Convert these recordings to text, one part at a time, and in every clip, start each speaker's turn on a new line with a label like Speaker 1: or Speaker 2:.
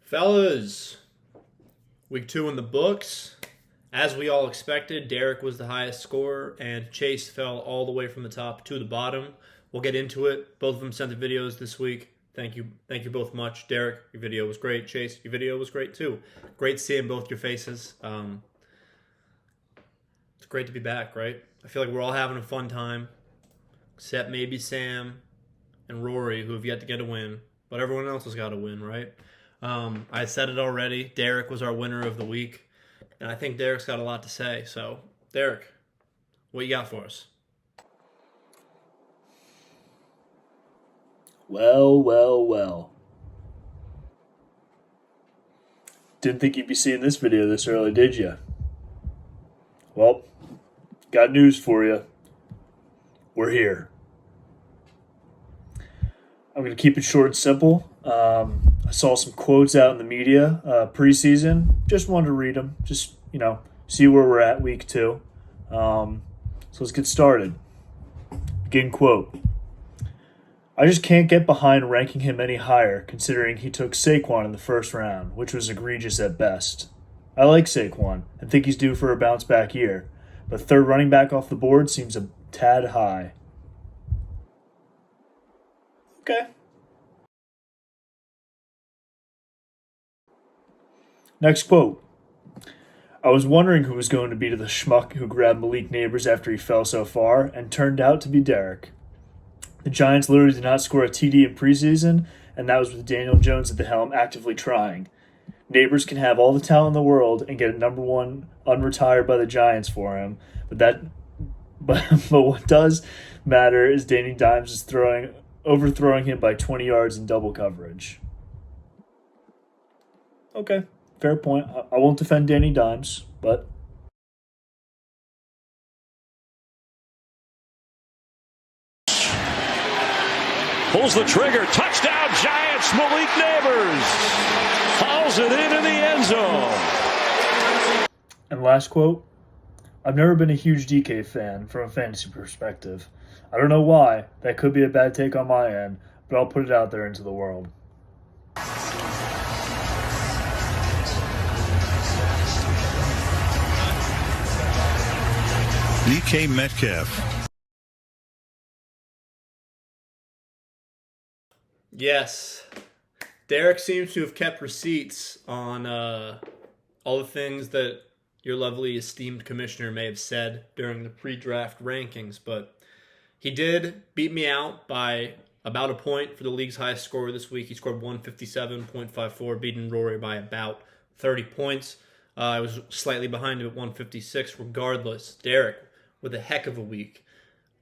Speaker 1: Fellas, week 2 in the books. As we all expected, Derek was the highest scorer, and Chase fell all the way from the top to the bottom. We'll get into it. Both of them sent the videos this week. Thank you both much. Derek, your video was great. Chase, your video was great too. Great seeing both your faces. It's great to be back, right? I feel like we're all having a fun time, except maybe Sam and Rory, who have yet to get a win. But everyone else has got to win, right? I said it already. Derek was our winner of the week. And I think Derek's got a lot to say. So, Derek, what you got for us?
Speaker 2: Well. Didn't think you'd be seeing this video this early, did you? Well, got news for you. We're here. I'm going to keep it short and simple. I saw some quotes out in the media preseason. Just wanted to read them. Just, see where we're at week 2. So let's get started. Begin quote. I just can't get behind ranking him any higher, considering he took Saquon in the first round, which was egregious at best. I like Saquon and think he's due for a bounce-back year, but third running back off the board seems a tad high. Okay. Next quote. I was wondering who was going to be the schmuck who grabbed Malik Neighbors after he fell so far, and turned out to be Derek. The Giants literally did not score a TD in preseason, and that was with Daniel Jones at the helm actively trying. Neighbors can have all the talent in the world and get a number 1 unretired by the Giants for him, but what does matter is Danny Dimes is overthrowing him by 20 yards in double coverage. Okay, fair point. I won't defend Danny Dimes, but
Speaker 3: pulls the trigger. Touchdown, Giants. Malik Neighbors hauls it into the end zone.
Speaker 2: And last quote. I've never been a huge DK fan from a fantasy perspective. I don't know why. That could be a bad take on my end, but I'll put it out there into the world.
Speaker 4: DK Metcalf.
Speaker 1: Yes. Derek seems to have kept receipts on all the things that your lovely esteemed commissioner may have said during the pre-draft rankings, but he did beat me out by about a point for the league's highest scorer this week. He scored 157.54, beating Rory by about 30 points. I was slightly behind him at 156. Regardless, Derek with a heck of a week.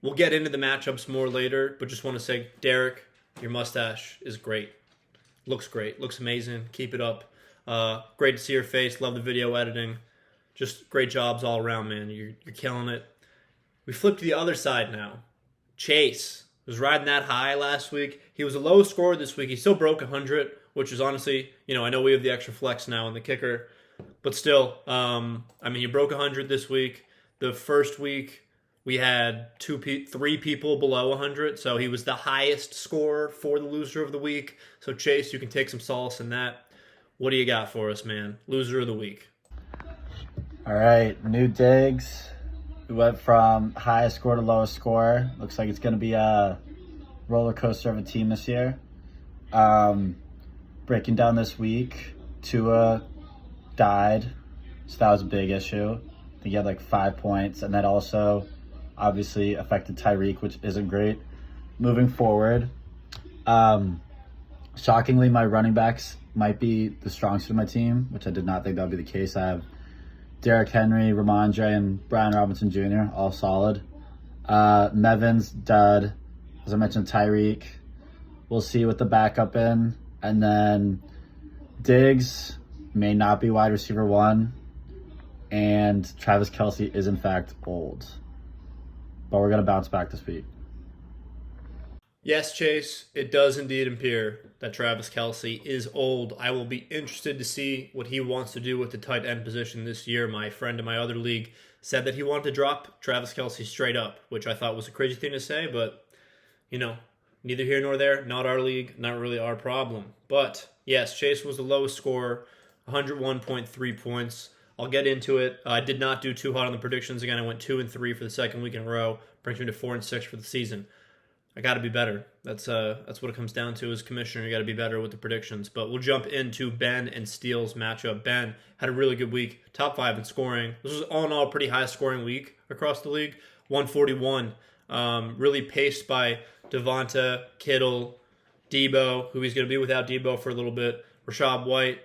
Speaker 1: We'll get into the matchups more later, but just want to say, Derek, your mustache is great. Looks great. Looks amazing. Keep it up. Great to see your face. Love the video editing. Just great jobs all around, man. You're killing it. We flip to the other side now. Chase was riding that high last week. He was a low scorer this week. He still broke 100, which is honestly, I know we have the extra flex now in the kicker, but still, you broke 100 this week. The first week, we had 3 people below 100, so he was the highest scorer for the loser of the week. So, Chase, you can take some solace in that. What do you got for us, man? Loser of the week.
Speaker 5: All right, new digs. We went from highest score to lowest score. Looks like it's going to be a roller coaster of a team this year. Breaking down this week, Tua died, so that was a big issue. I think he had like 5 points, and that also obviously affected Tyreek, which isn't great. Moving forward, shockingly, my running backs might be the strongest of my team, which I did not think that would be the case. I have Derrick Henry, Ramondre, and Brian Robinson Jr., all solid. Mevin's dud. As I mentioned, Tyreek. We'll see with the backup in. And then Diggs may not be wide receiver 1. And Travis Kelce is, in fact, old. But we're going to bounce back this week.
Speaker 1: Yes, Chase, it does indeed appear that Travis Kelce is old. I will be interested to see what he wants to do with the tight end position this year. My friend in my other league said that he wanted to drop Travis Kelce straight up, which I thought was a crazy thing to say, but, neither here nor there. Not our league, not really our problem. But Yes, Chase was the lowest scorer, 101.3 points. I'll get into it. I did not do too hot on the predictions. Again, I went 2-3 for the second week in a row, brings me to 4-6 for the season. I got to be better. That's what it comes down to as commissioner. You got to be better with the predictions. But we'll jump into Ben and Steele's matchup. Ben had a really good week, top 5 in scoring. This was all in all a pretty high scoring week across the league, 141. Really paced by Devonta, Kittle, Debo, who he's going to be without Debo for a little bit. Rashad White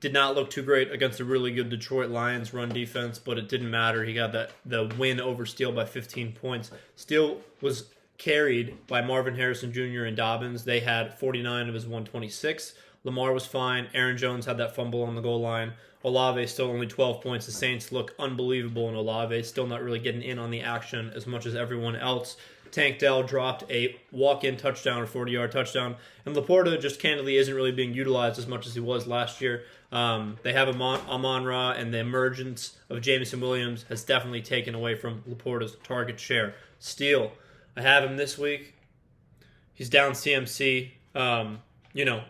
Speaker 1: did not look too great against a really good Detroit Lions run defense, but it didn't matter. He got the win over Steele by 15 points. Steele was carried by Marvin Harrison Jr. and Dobbins. They had 49 of his 126. Lamar was fine. Aaron Jones had that fumble on the goal line. Olave still only 12 points. The Saints look unbelievable, and Olave still not really getting in on the action as much as everyone else. Tank Dell dropped a walk-in touchdown or 40-yard touchdown, and Laporta just candidly isn't really being utilized as much as he was last year. They have Amon-Ra, and the emergence of Jameson Williams has definitely taken away from Laporta's target share. Steele, I have him this week. He's down CMC. I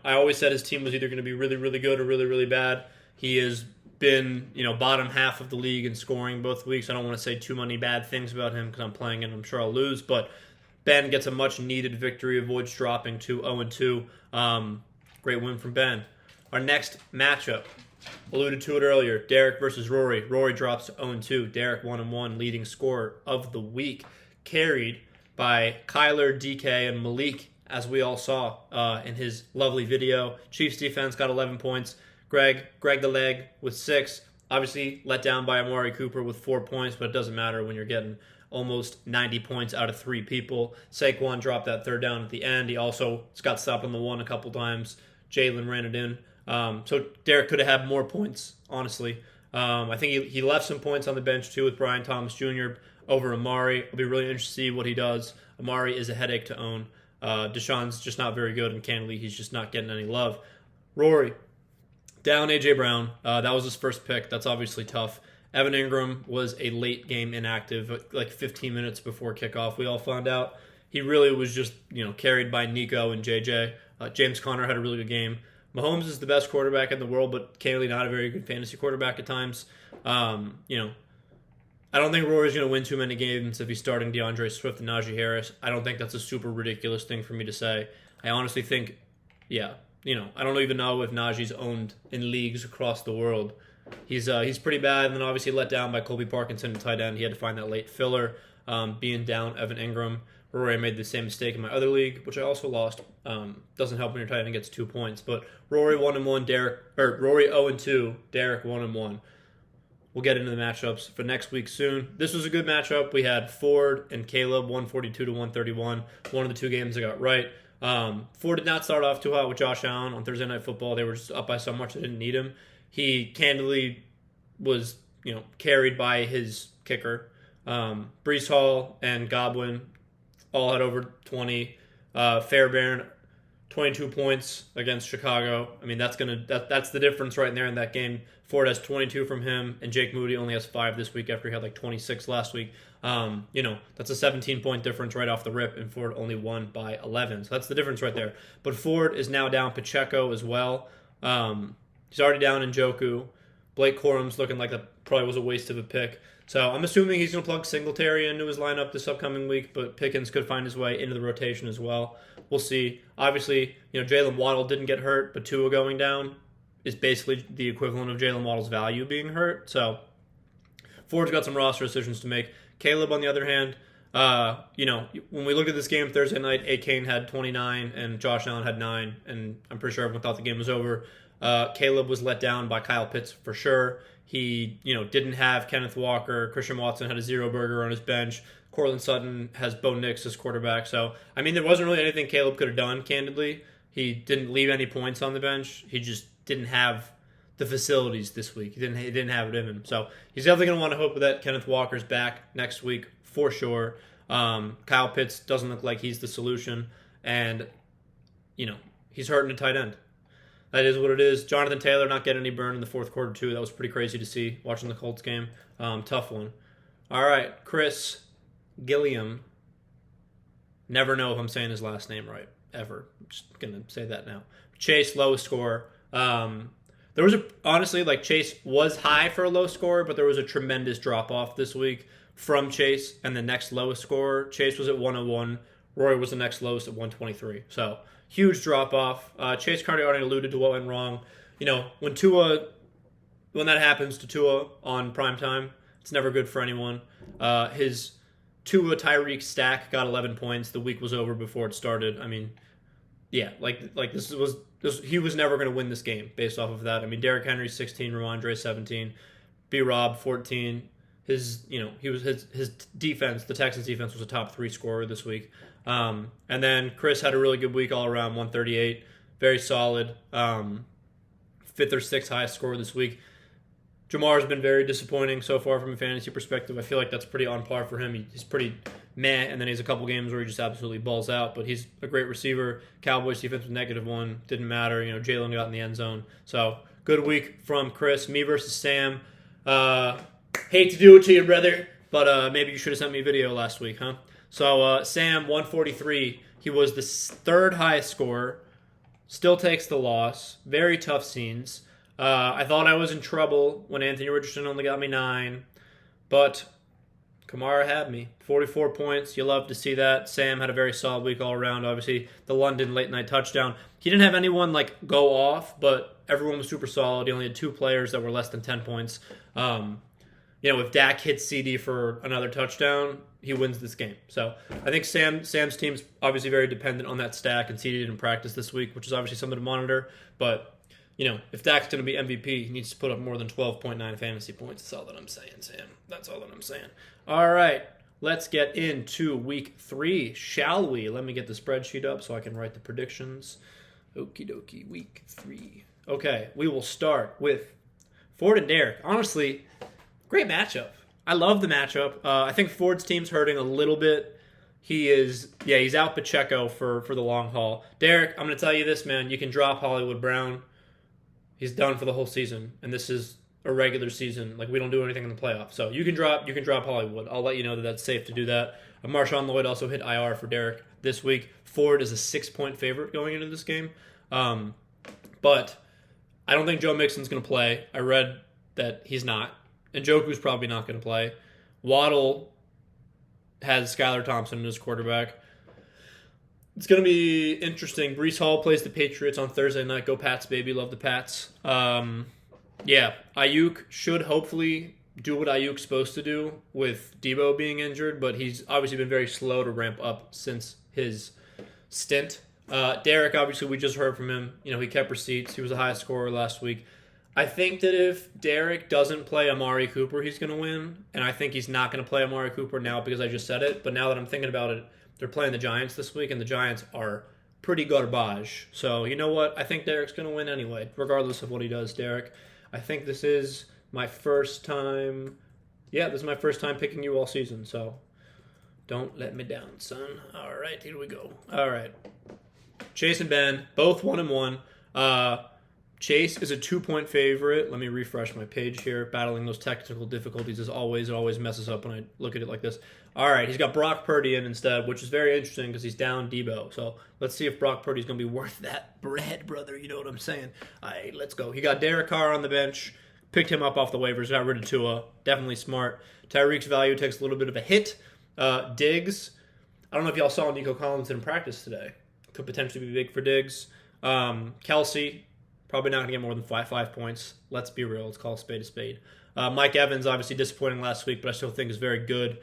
Speaker 1: always said his team was either going to be really, really good or really, really bad. He has been, bottom half of the league in scoring both weeks. I don't want to say too many bad things about him because I'm playing and I'm sure I'll lose. But Ben gets a much-needed victory, avoids dropping to 0-2. Great win from Ben. Our next matchup, alluded to it earlier, Derek versus Rory. Rory drops to 0-2. Derek 1-1, leading scorer of the week. Carried by Kyler, DK, and Malik, as we all saw in his lovely video. Chiefs defense got 11 points. Greg the Leg with 6. Obviously let down by Amari Cooper with 4 points, but it doesn't matter when you're getting almost 90 points out of 3 people. Saquon dropped that third down at the end. He also got stopped on the one a couple times. Jalen ran it in. So Derek could have had more points, honestly. I think he left some points on the bench too with Brian Thomas Jr. over Amari. I'll be really interested to see what he does. Amari is a headache to own. Deshaun's just not very good, and candidly, he's just not getting any love. Rory, down A.J. Brown. That was his first pick. That's obviously tough. Evan Ingram was a late game inactive, like 15 minutes before kickoff. We all found out. He really was just, carried by Nico and JJ. James Conner had a really good game. Mahomes is the best quarterback in the world, but candidly not a very good fantasy quarterback at times. I don't think Rory's going to win too many games if he's starting DeAndre Swift and Najee Harris. I don't think that's a super ridiculous thing for me to say. I honestly think, I don't even know if Najee's owned in leagues across the world. He's pretty bad, and then obviously let down by Colby Parkinson at tight end. He had to find that late filler, being down Evan Ingram. Rory made the same mistake in my other league, which I also lost. Doesn't help when your tight end gets 2 points. But Rory 1-1, Rory 0-2, Derek 1-1. We'll get into the matchups for next week soon. This was a good matchup. We had Ford and Caleb, 142-131. One of the two games I got right. Ford did not start off too hot with Josh Allen on Thursday Night Football. They were just up by so much they didn't need him. He candidly was, carried by his kicker. Brees Hall and Godwin all had over 20. Fairbairn, 22 points against Chicago. I mean, that's the difference right there in that game. Ford has 22 from him, and Jake Moody only has 5 this week after he had like 26 last week. That's a 17-point difference right off the rip, and Ford only won by 11. So that's the difference right there. But Ford is now down Pacheco as well. He's already down Njoku. Blake Corum's looking like that probably was a waste of a pick. So I'm assuming he's going to plug Singletary into his lineup this upcoming week, but Pickens could find his way into the rotation as well. We'll see. Obviously, Jalen Waddle didn't get hurt, but Tua going down is basically the equivalent of Jalen Waddle's value being hurt. So Ford's got some roster decisions to make. Caleb, on the other hand, when we looked at this game Thursday night, A-Kane had 29 and Josh Allen had 9, and I'm pretty sure everyone thought the game was over. Caleb was let down by Kyle Pitts for sure. He, didn't have Kenneth Walker. Christian Watson had a zero burger on his bench. Cortland Sutton has Bo Nix as quarterback. So, there wasn't really anything Caleb could have done, candidly. He didn't leave any points on the bench. He just didn't have the facilities this week. He didn't have it in him. So, he's definitely going to want to hope that Kenneth Walker's back next week for sure. Kyle Pitts doesn't look like he's the solution. And, he's hurting a tight end. That is what it is. Jonathan Taylor not getting any burn in the fourth quarter, too. That was pretty crazy to see watching the Colts game. Tough one. All right, Chris Gilliam. Never know if I'm saying his last name right, ever. I'm just going to say that now. Chase, lowest score. There was honestly, like, Chase was high for a low score, but there was a tremendous drop off this week from Chase, and the next lowest score, Chase was at 101. Roy was the next lowest at 123. So huge drop off. Chase Carney already alluded to what went wrong. When that happens to Tua on primetime, it's never good for anyone. His Tua Tyreek stack got 11 points. The week was over before it started. I mean, yeah, he was never going to win this game based off of that. I mean, Derrick Henry 16, Ramondre 17, B Rob 14. His defense, the Texans defense, was a top 3 scorer this week. And then Chris had a really good week all around, 138, very solid. 5th or 6th highest score this week. Jamar's been very disappointing so far from a fantasy perspective. I feel like that's pretty on par for him. He's pretty meh, and then he has a couple games where he just absolutely balls out. But he's a great receiver. Cowboys defense was -1. Didn't matter. Jalen got in the end zone. So good week from Chris. Me versus Sam. Hate to do it to you, brother, but maybe you should have sent me a video last week, huh? So Sam, 143. He was the 3rd highest scorer. Still takes the loss. Very tough scenes. I thought I was in trouble when Anthony Richardson only got me 9, but Kamara had me. 44 points. You love to see that. Sam had a very solid week all around. Obviously, the London late night touchdown. He didn't have anyone go off, but everyone was super solid. He only had 2 players that were less than 10 points. If Dak hits CD for another touchdown, he wins this game. So I think Sam's team's obviously very dependent on that stack, and CD didn't practice this week, which is obviously something to monitor. But if Dak's going to be MVP, he needs to put up more than 12.9 fantasy points. That's all that I'm saying, Sam. That's all that I'm saying. All right, let's get into week 3, shall we? Let me get the spreadsheet up so I can write the predictions. Okie dokie, week 3. Okay, we will start with Ford and Derek. Honestly, great matchup. I love the matchup. I think Ford's team's hurting a little bit. He's out Pacheco for the long haul. Derek, I'm going to tell you this, man. You can drop Hollywood Brown. He's done for the whole season, and this is a regular season. We don't do anything in the playoffs. So you can drop Hollywood. I'll let you know that that's safe to do that. Marshawn Lloyd also hit IR for Derek this week. Ford is a 6-point favorite going into this game. But I don't think Joe Mixon's going to play. I read that he's not. And Njoku's probably not going to play. Waddle has Skylar Thompson as quarterback. It's going to be interesting. Breece Hall plays the Patriots on Thursday night. Go Pats, baby. Love the Pats. Ayuk should hopefully do what Ayuk's supposed to do with Debo being injured, but he's obviously been very slow to ramp up since his stint. Derek, obviously, we just heard from him. He kept receipts. He was the highest scorer last week. I think that if Derek doesn't play Amari Cooper, he's going to win, and I think he's not going to play Amari Cooper now because I just said it, but now that I'm thinking about it, they're playing the Giants this week, and the Giants are pretty garbage. So, you know what? I think Derek's going to win anyway, regardless of what he does, Derek. I think this is my first time. Yeah, this is my first time picking you all season, so don't let me down, son. All right, here we go. All right. Chase and Ben, both 1-1. Chase is a 2-point favorite. Let me refresh my page here. Battling those technical difficulties as always. It always messes up when I look at it like this. All right, he's got Brock Purdy in instead, which is very interesting because he's down Debo. So let's see if Brock Purdy's going to be worth that bread, brother. You know what I'm saying? All right, let's go. He got Derek Carr on the bench. Picked him up off the waivers. Got rid of Tua. Definitely smart. Tyreek's value takes a little bit of a hit. Diggs. I don't know if y'all saw Nico Collins in practice today. Could potentially be big for Diggs. Kelsey. Probably not going to get more than 5 points. Let's be real. Let's call a spade a spade. Mike Evans, obviously disappointing last week, but I still think is very good.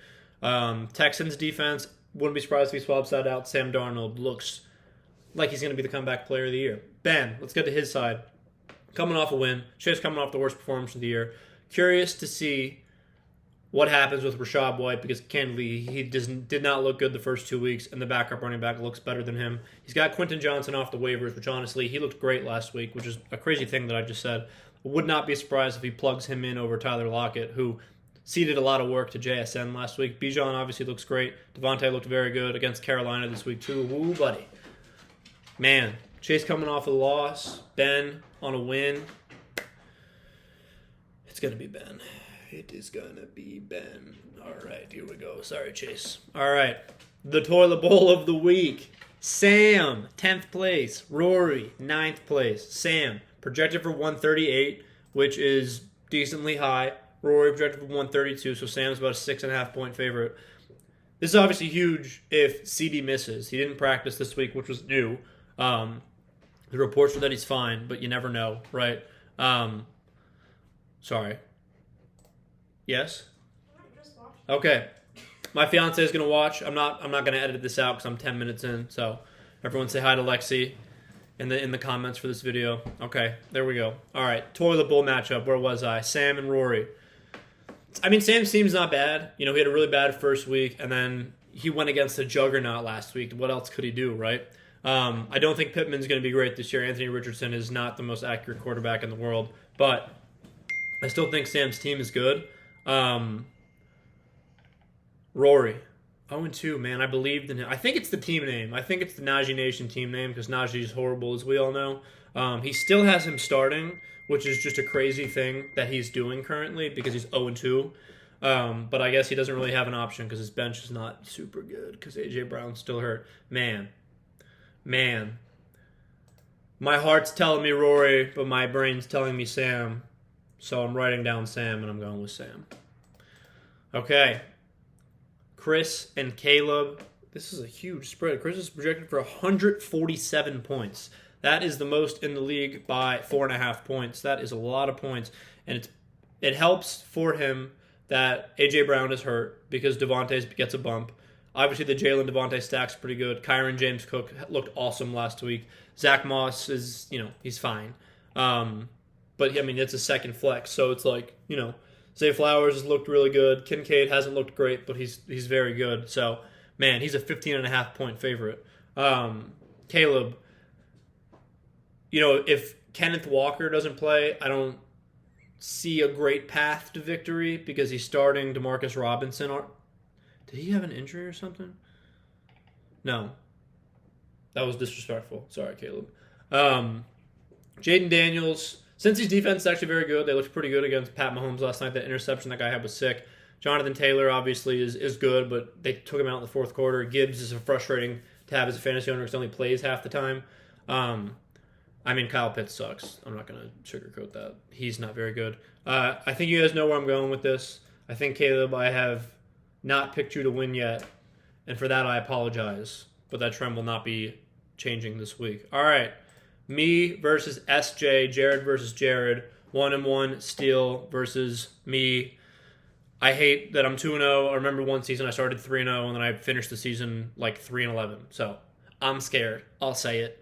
Speaker 1: Texans defense, wouldn't be surprised if he swaps that out. Sam Darnold looks like he's going to be the comeback player of the year. Ben, let's get to his side. Coming off a win. Chase coming off the worst performance of the year. Curious to see what happens with Rashad White because, candidly, he did not look good the first 2 weeks, and the backup running back looks better than him. He's got Quentin Johnson off the waivers, which, honestly, he looked great last week, which is a crazy thing that I just said. I would not be surprised if he plugs him in over Tyler Lockett, who ceded a lot of work to JSN last week. Bijan obviously looks great. Devontae looked very good against Carolina this week, too. Ooh, buddy. Man, Chase coming off a loss. Ben on a win. It's going to be Ben. It is gonna be Ben. All right, here we go. Sorry, Chase. All right, the toilet bowl of the week. Sam, 10th place. Rory, 9th place. Sam, projected for 138, which is decently high. Rory projected for 132, so Sam's about a 6.5 point favorite. This is obviously huge if CD misses. He didn't practice this week, which was new. The reports are that he's fine, but you never know, right? Sorry. Yes? Okay. My fiance is going to watch. I'm not going to edit this out because I'm 10 minutes in. So everyone say hi to Lexi in the comments for this video. Okay, there we go. All right, toilet bowl matchup. Where was I? Sam and Rory. I mean, Sam's team's not bad. You know, he had a really bad first week, and then he went against the juggernaut last week. What else could he do, right? I don't think Pittman's going to be great this year. Anthony Richardson is not the most accurate quarterback in the world, but I still think Sam's team is good. Rory, 0-2, man. I believed in him. I think it's the team name. I think it's the Najee Nation team name because Najee's horrible, as we all know. He still has him starting, which is just a crazy thing that he's doing currently because he's 0-2. But I guess he doesn't really have an option because his bench is not super good because A.J. Brown's still hurt. Man. My heart's telling me Rory, but my brain's telling me Sam. So I'm writing down Sam, and I'm going with Sam. Okay. Chris and Caleb. This is a huge spread. Chris is projected for 147 points. That is the most in the league by 4.5 points. That is a lot of points. And it helps for him that A.J. Brown is hurt because Devontae gets a bump. Obviously, the Jalen Devontae stack's pretty good. Kyron James Cook looked awesome last week. Zach Moss is, he's fine. But, I mean, it's a second flex. So it's like, Zay Flowers has looked really good. Kincaid hasn't looked great, but he's very good. So, man, he's a 15.5 point favorite. Caleb, if Kenneth Walker doesn't play, I don't see a great path to victory because he's starting DeMarcus Robinson. Did he have an injury or something? No. That was disrespectful. Sorry, Caleb. Jaden Daniels, Cincy's defense is actually very good. They looked pretty good against Pat Mahomes last night. That interception that guy had was sick. Jonathan Taylor obviously is good, but they took him out in the fourth quarter. Gibbs is frustrating to have as a fantasy owner because he only plays half the time. Kyle Pitts sucks. I'm not going to sugarcoat that. He's not very good. I think you guys know where I'm going with this. I think, Caleb, I have not picked you to win yet, and for that I apologize. But that trend will not be changing this week. All right. Me versus SJ, Jared versus Jared, 1-1 Steele versus me. I hate that I'm 2-0. I remember one season I started 3-0, and then I finished the season like 3-11. So I'm scared. I'll say it.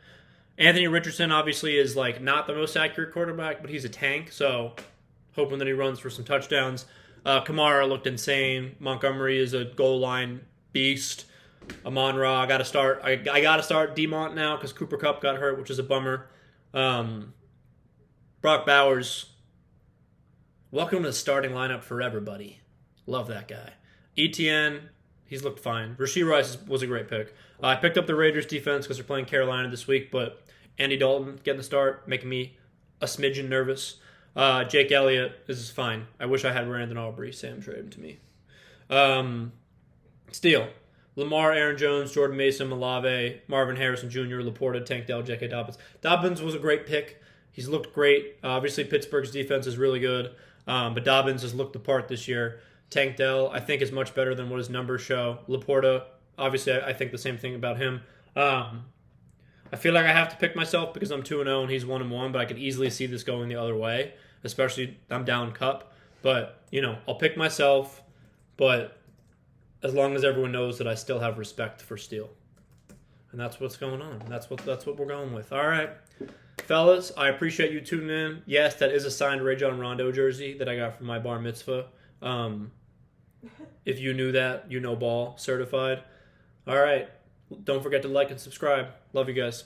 Speaker 1: Anthony Richardson obviously is like not the most accurate quarterback, but he's a tank. So hoping that he runs for some touchdowns. Kamara looked insane. Montgomery is a goal line beast. Amon-Ra, I gotta start DeMont now because Cooper Kupp got hurt, which is a bummer. Brock Bowers, welcome to the starting lineup forever, buddy. Love that guy. ETN, he's looked fine. Rashee Rice was a great pick. I picked up the Raiders defense because they're playing Carolina this week, but Andy Dalton getting the start, making me a smidgen nervous. Jake Elliott, this is fine. I wish I had Brandon Aubrey. Sam traded him to me. Steele. Lamar, Aaron Jones, Jordan Mason, Malave, Marvin Harrison Jr., Laporta, Tank Dell, J.K. Dobbins. Dobbins was a great pick. He's looked great. Obviously, Pittsburgh's defense is really good, but Dobbins has looked the part this year. Tank Dell, I think, is much better than what his numbers show. Laporta, obviously, I think the same thing about him. I feel like I have to pick myself because I'm 2-0 and he's 1-1, but I could easily see this going the other way, especially I'm down Cup. But, I'll pick myself, but as long as everyone knows that I still have respect for Steele. And that's what's going on. That's what we're going with. All right. Fellas, I appreciate you tuning in. Yes, that is a signed Rajon Rondo jersey that I got from my bar mitzvah. If you knew that, ball certified. All right. Don't forget to like and subscribe. Love you guys.